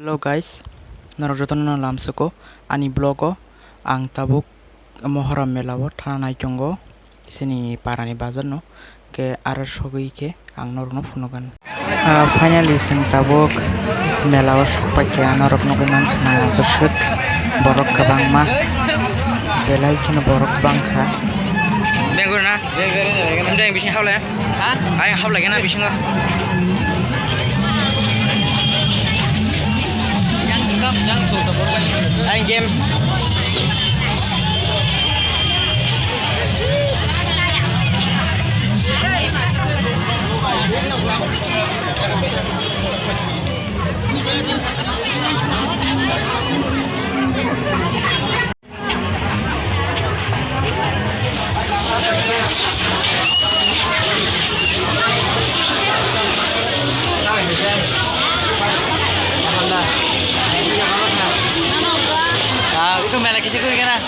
Hello guys, narokjotono lamsoko ani blogo ang tabuk Mohoram Melao Tanai Tongo sini parani bazarno ke arar sogoi ke ang norokno funogan. Finally sing tabuk Melao sokpai ke anorok nogai manthana besek borok kabangma belai kino borok bangkha. Bengur na, udah yang bising haul ya? Ayo haul lagi na bising lah. Yang sudah berapa? Ayo game. Itu melek itu kan?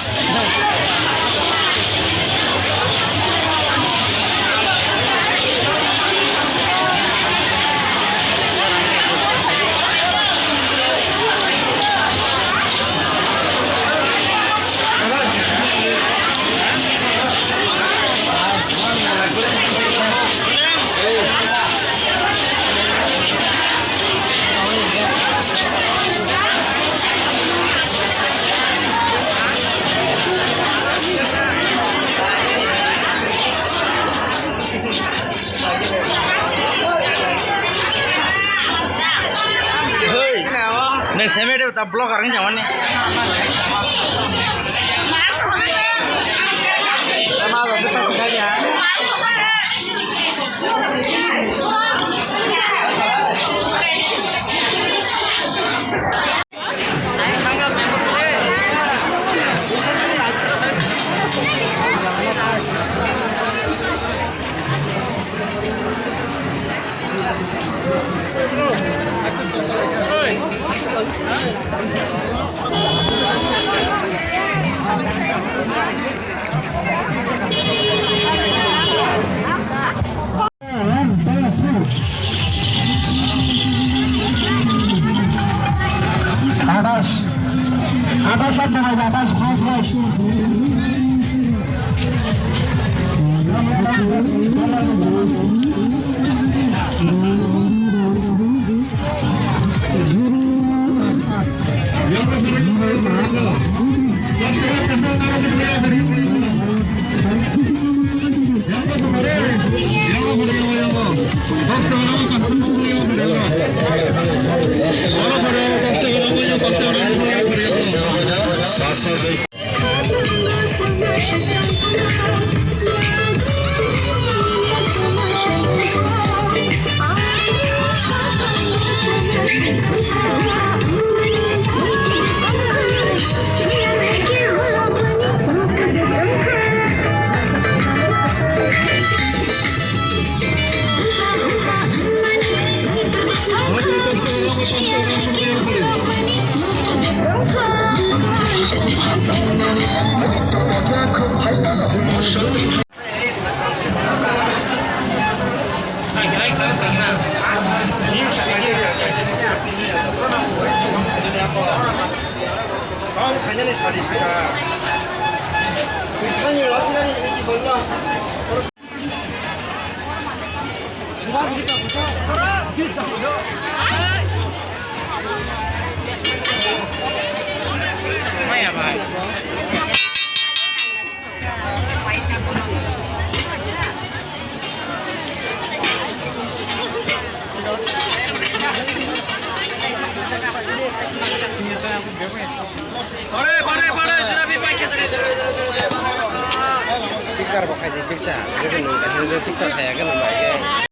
Neng saya ada tak blok orangnya zaman nih. Sama lo kita tinggal ya. Atas apa lagi atas pas pas. Picture pakai di pizza, jadi nih kasih picture kayak kan